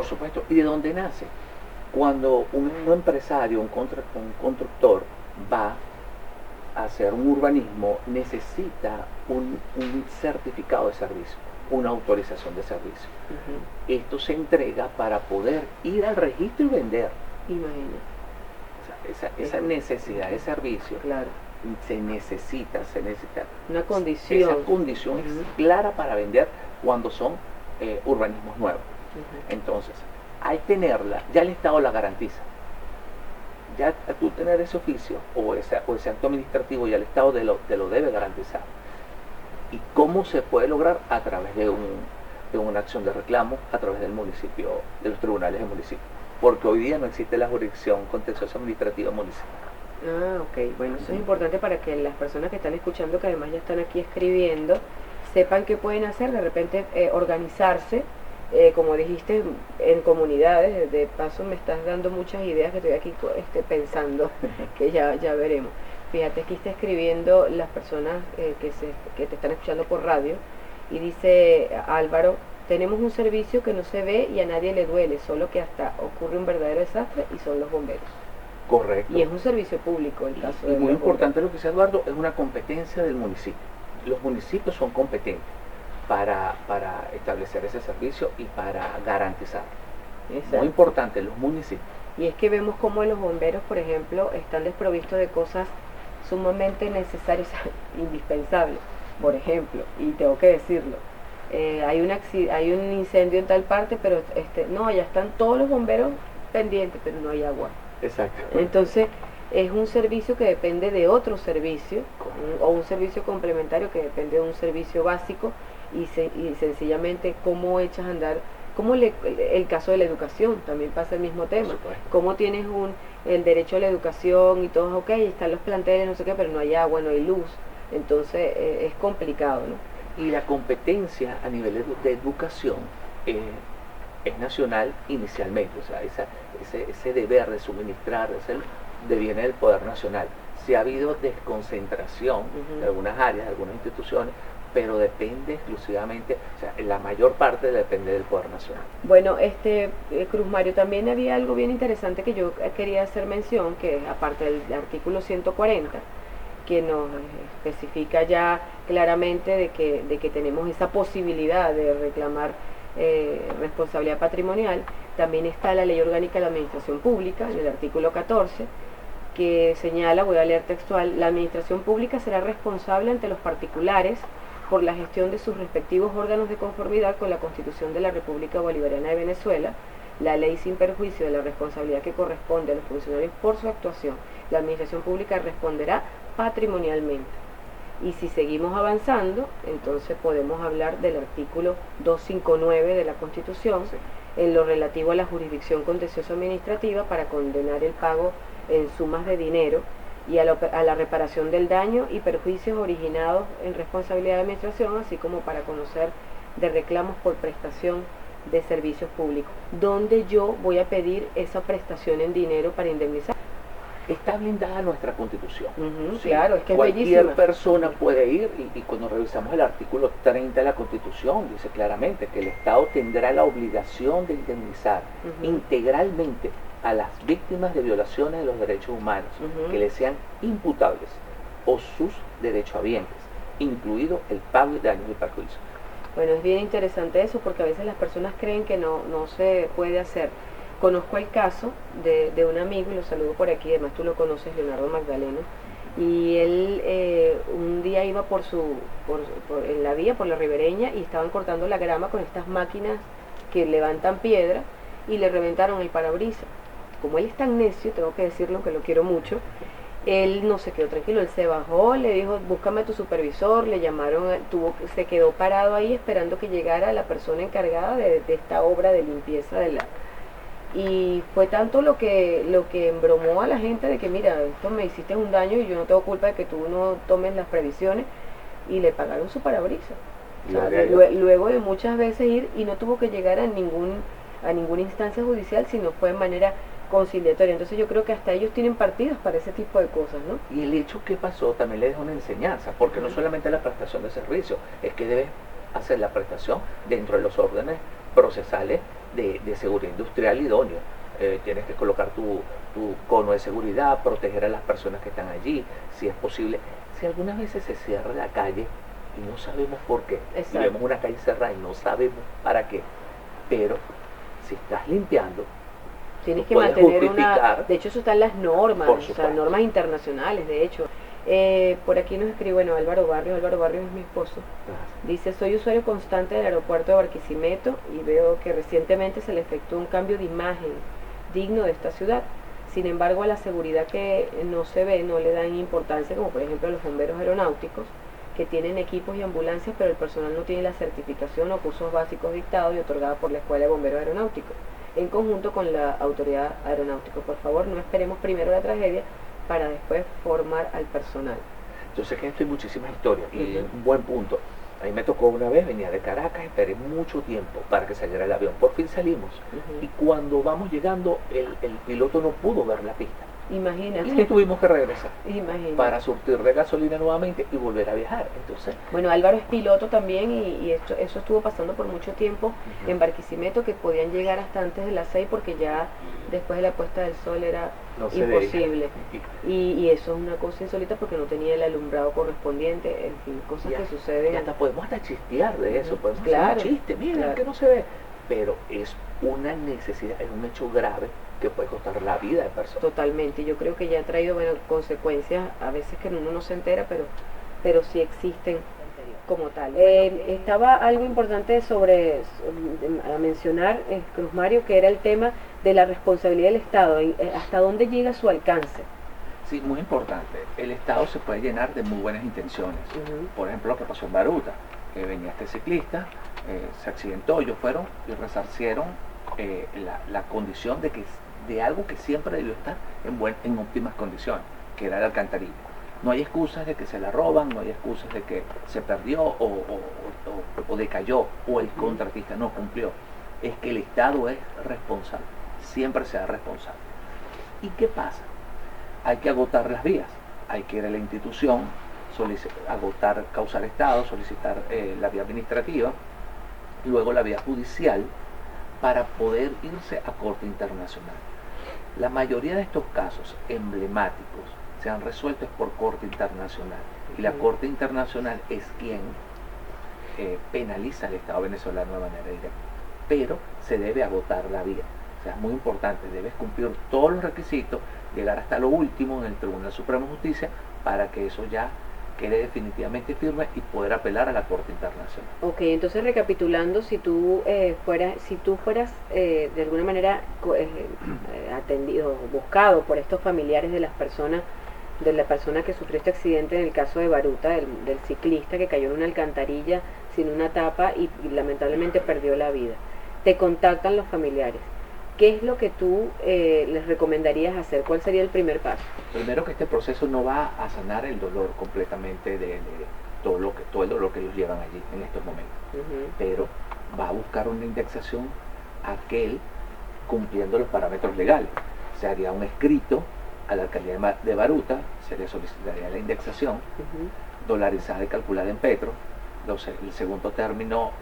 supuesto. ¿Y de dónde nace? Cuando un empresario, un constructor va a hacer un urbanismo, necesita un certificado de servicio, una autorización de servicio. Esto se entrega para poder ir al registro y vender. Imagina. O sea, esa necesidad de servicio, Claro. se necesita Una condición. esa condición es clara para vender cuando son urbanismos nuevos. Entonces, al tenerla, ya el Estado la garantiza. Ya tú tener ese oficio o ese acto administrativo, ya el Estado te lo debe garantizar. ¿Y cómo se puede lograr? A través de una acción de reclamo, a través del municipio, de los tribunales del municipio. Porque hoy día no existe la jurisdicción contenciosa administrativa municipal. Ah, ok. Bueno, eso es importante para que las personas que están escuchando, que además ya están aquí escribiendo, sepan qué pueden hacer, de repente organizarse, como dijiste, en comunidades. De paso me estás dando muchas ideas que estoy aquí pensando, que ya veremos. Fíjate, aquí está escribiendo las personas que te están escuchando por radio, y dice Álvaro: tenemos un servicio que no se ve y a nadie le duele, solo que hasta ocurre un verdadero desastre y son los bomberos. Correcto. Y es un servicio público el caso de Y muy los importante bomberos. lo que dice Eduardo, es una competencia del municipio. Los municipios son competentes para establecer ese servicio y para garantizar. Exacto. Muy importante, los municipios. Y es que vemos cómo los bomberos, por ejemplo, están desprovistos de cosas sumamente necesarias, indispensables. Por ejemplo, y tengo que decirlo, hay un incendio en tal parte, pero no, ya están todos los bomberos pendientes, pero no hay agua. Exacto. Entonces, es un servicio que depende de otro servicio, o un servicio complementario que depende de un servicio básico, y sencillamente cómo echas a andar, el caso de la educación, también pasa el mismo tema. Cómo tienes el derecho a la educación y todo, ok, están los planteles, no sé qué, pero no hay agua, no hay luz. Entonces es complicado, ¿no? Y la competencia a nivel de educación es nacional inicialmente, o sea, ese deber de suministrar, deviene del poder nacional. Sí ha habido desconcentración de algunas áreas, de algunas instituciones, pero depende exclusivamente, o sea, la mayor parte depende del poder nacional. Bueno, Cruz Mario, también había algo bien interesante que yo quería hacer mención, que aparte del artículo 140, que nos especifica ya claramente de que tenemos esa posibilidad de reclamar responsabilidad patrimonial. También está la Ley Orgánica de la Administración Pública, en el artículo 14, que señala, voy a leer textual: la administración pública será responsable ante los particulares por la gestión de sus respectivos órganos de conformidad con la Constitución de la República Bolivariana de Venezuela, la ley sin perjuicio de la responsabilidad que corresponde a los funcionarios por su actuación. La administración pública responderá patrimonialmente. Y si seguimos avanzando, entonces podemos hablar del artículo 259 de la Constitución, en lo relativo a la jurisdicción contencioso administrativa, para condenar el pago en sumas de dinero y a la reparación del daño y perjuicios originados en responsabilidad de administración, así como para conocer de reclamos por prestación de servicios públicos, donde yo voy a pedir esa prestación en dinero para indemnizar. Está blindada nuestra Constitución. ¿Sí? Claro, es que cualquier es bellísima. persona puede ir, y cuando revisamos el artículo 30 de la Constitución, dice claramente que el Estado tendrá la obligación de indemnizar integralmente a las víctimas de violaciones de los derechos humanos que les sean imputables, o sus derechohabientes, incluido el pago de daños y perjuicios. Bueno, es bien interesante eso, porque a veces las personas creen que no se puede hacer. Conozco el caso de un amigo, y lo saludo por aquí, además tú lo conoces, Leonardo Magdaleno, y él un día iba en la vía, por la ribereña, y estaban cortando la grama con estas máquinas que levantan piedra, y le reventaron el parabrisas. Como él es tan necio, tengo que decirlo, que lo quiero mucho, él no se quedó tranquilo, él se bajó, le dijo: búscame a tu supervisor, le llamaron, se quedó parado ahí esperando que llegara la persona encargada de esta obra de limpieza de la... Y fue tanto lo que embromó a la gente de que, mira, esto me hiciste un daño y yo no tengo culpa de que tú no tomes las previsiones, y le pagaron su parabrisas. O sea, luego de muchas veces ir, y no tuvo que llegar a ninguna instancia judicial, sino fue de manera conciliatoria. Entonces yo creo que hasta ellos tienen partidas para ese tipo de cosas, ¿no? Y el hecho que pasó también le deja una enseñanza, porque no solamente la prestación de servicio, es que debes hacer la prestación dentro de los órdenes procesales de seguridad industrial idóneo. Tienes que colocar tu cono de seguridad, proteger a las personas que están allí, si es posible. Si algunas veces se cierra la calle y no sabemos por qué, y vemos una calle cerrada y no sabemos para qué, pero si estás limpiando, tienes que mantener una... De hecho, eso está en las normas, o sea, normas internacionales, de hecho. Por aquí nos escribe, bueno, Álvaro Barrios es mi esposo. Dice, soy usuario constante del aeropuerto de Barquisimeto y veo que recientemente se le efectuó un cambio de imagen digno de esta ciudad. Sin embargo, a la seguridad que no se ve no le dan importancia, como por ejemplo los bomberos aeronáuticos, que tienen equipos y ambulancias, pero el personal no tiene la certificación o cursos básicos dictados y otorgados por la Escuela de Bomberos Aeronáuticos, en conjunto con la Autoridad Aeronáutica. Por favor, no esperemos primero la tragedia para después formar al personal. Yo sé que esto hay muchísimas historias y es un buen punto. A mí me tocó una vez, venía de Caracas, esperé mucho tiempo para que saliera el avión. Por fin salimos. Y cuando vamos llegando, el piloto no pudo ver la pista. Imagínate. Y tuvimos que regresar. Imagínate. Para surtir de gasolina nuevamente y volver a viajar. Entonces, bueno, Álvaro es piloto también y eso estuvo pasando por mucho tiempo en Barquisimeto, que podían llegar hasta antes de las 6 porque ya después de la puesta del sol era imposible. Y eso es una cosa insólita porque no tenía el alumbrado correspondiente, en fin, cosas que suceden. Y hasta podemos hasta chistear de eso, podemos hacer un chiste, mira que no se ve. Pero es una necesidad, es un hecho grave que puede costar la vida de personas. Totalmente, yo creo que ya ha traído consecuencias, a veces que uno no se entera, pero sí existen como tal. Estaba algo importante a mencionar, Cruz Mario, que era el tema de la responsabilidad del Estado, hasta dónde llega su alcance. Sí, muy importante. El Estado se puede llenar de muy buenas intenciones. Por ejemplo, lo que pasó en Baruta, que venía este ciclista, se accidentó, ellos fueron y resarcieron la condición de algo que siempre debió estar en óptimas condiciones, que era la alcantarilla. No hay excusas de que se la roban, no hay excusas de que se perdió o decayó o el contratista no cumplió. Es que el Estado es responsable, siempre será responsable. ¿Y qué pasa? Hay que agotar las vías, hay que ir a la institución, causar estado, solicitar la vía administrativa, luego la vía judicial, para poder irse a corte internacional. La mayoría de estos casos emblemáticos se han resuelto por corte internacional, y la corte internacional es quien penaliza al Estado venezolano de manera directa, pero se debe agotar la vía. O sea, es muy importante, debes cumplir todos los requisitos, llegar hasta lo último en el Tribunal Supremo de Justicia para que eso ya quede definitivamente firme y poder apelar a la Corte Internacional. Ok, entonces recapitulando, si tú fueras de alguna manera atendido, buscado por estos familiares de la persona que sufrió este accidente, en el caso de Baruta, del ciclista que cayó en una alcantarilla sin una tapa y lamentablemente perdió la vida, te contactan los familiares. ¿Qué es lo que tú les recomendarías hacer? ¿Cuál sería el primer paso? Primero, que este proceso no va a sanar el dolor completamente de todo el dolor que ellos llevan allí en estos momentos, pero va a buscar una indexación aquel cumpliendo los parámetros legales. Se haría un escrito a la alcaldía de Baruta, se le solicitaría la indexación dolarizada y calculada en petro. El segundo término,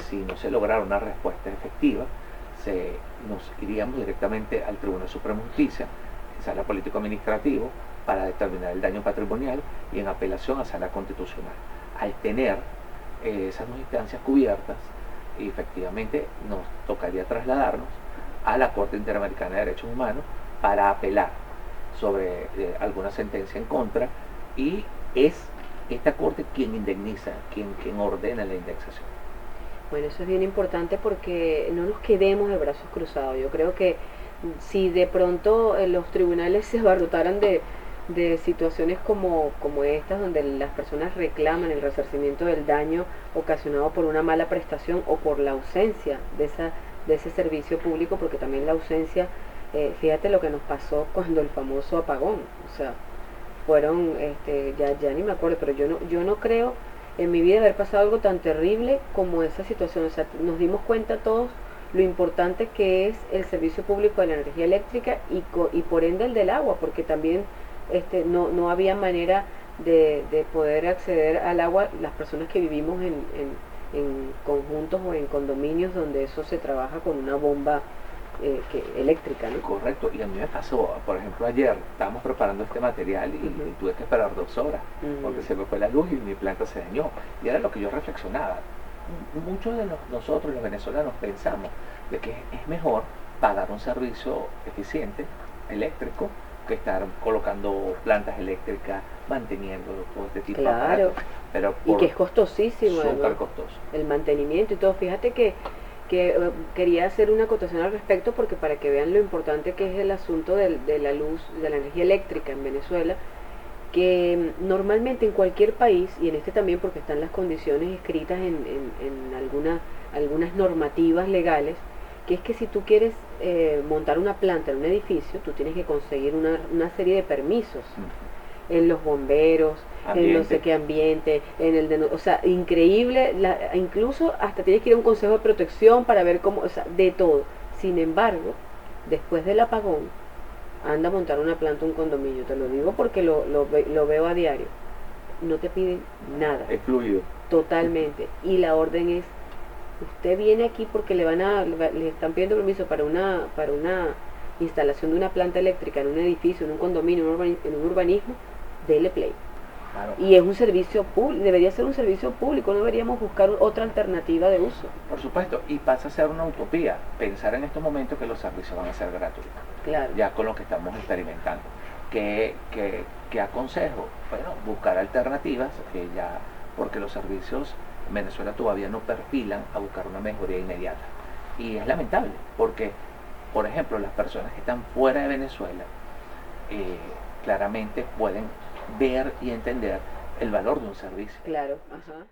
si no se lograra una respuesta efectiva, nos iríamos directamente al Tribunal Supremo de Justicia, en sala político-administrativo, para determinar el daño patrimonial y en apelación a sala constitucional. Al tener esas dos instancias cubiertas, efectivamente nos tocaría trasladarnos a la Corte Interamericana de Derechos Humanos para apelar sobre alguna sentencia en contra, y es esta Corte quien indemniza, quien ordena la indexación. Bueno, eso es bien importante porque no nos quedemos de brazos cruzados. Yo creo que si de pronto los tribunales se abarrotaran de situaciones como estas, donde las personas reclaman el resarcimiento del daño ocasionado por una mala prestación o por la ausencia de ese servicio público, porque también la ausencia, fíjate lo que nos pasó cuando el famoso apagón, o sea, fueron, ya ni me acuerdo, pero yo no creo en mi vida haber pasado algo tan terrible como esa situación. O sea, nos dimos cuenta todos lo importante que es el servicio público de la energía eléctrica y por ende el del agua, porque también no había manera de poder acceder al agua las personas que vivimos en conjuntos o en condominios donde eso se trabaja con una bomba eléctrica, ¿no? Correcto, y a mí me pasó, por ejemplo, ayer estábamos preparando este material y tuve que esperar 2 horas porque se me fue la luz y mi planta se dañó. Y era lo que yo reflexionaba. Muchos de nosotros, los venezolanos, pensamos de que es mejor pagar un servicio eficiente, eléctrico, que estar colocando plantas eléctricas, manteniendo todo este tipo de aparatos. Pero y que es costosísimo, súper costoso. El mantenimiento y todo. Fíjate que quería hacer una acotación al respecto porque para que vean lo importante que es el asunto de la luz, de la energía eléctrica en Venezuela, que normalmente en cualquier país, y en este también porque están las condiciones escritas en algunas normativas legales, que es que si tú quieres montar una planta en un edificio, tú tienes que conseguir una serie de permisos en los bomberos, en no sé qué ambiente, o sea, increíble, incluso hasta tienes que ir a un consejo de protección para ver cómo, o sea, de todo. Sin embargo, después del apagón, anda a montar una planta, un condominio, te lo digo porque lo veo a diario, no te piden nada. Es fluido. Totalmente. Y la orden es, usted viene aquí porque le están pidiendo permiso para una instalación de una planta eléctrica en un edificio, en un condominio, en un urbanismo, dele play. Claro. Y es un servicio público, debería ser un servicio público, no deberíamos buscar otra alternativa de uso. Por supuesto, y pasa a ser una utopía pensar en estos momentos que los servicios van a ser gratuitos. Claro. Ya con lo que estamos experimentando. ¿Qué aconsejo? Bueno, buscar alternativas, porque los servicios en Venezuela todavía no perfilan a buscar una mejoría inmediata. Y es lamentable, porque, por ejemplo, las personas que están fuera de Venezuela claramente pueden ver y entender el valor de un servicio. Claro, ajá.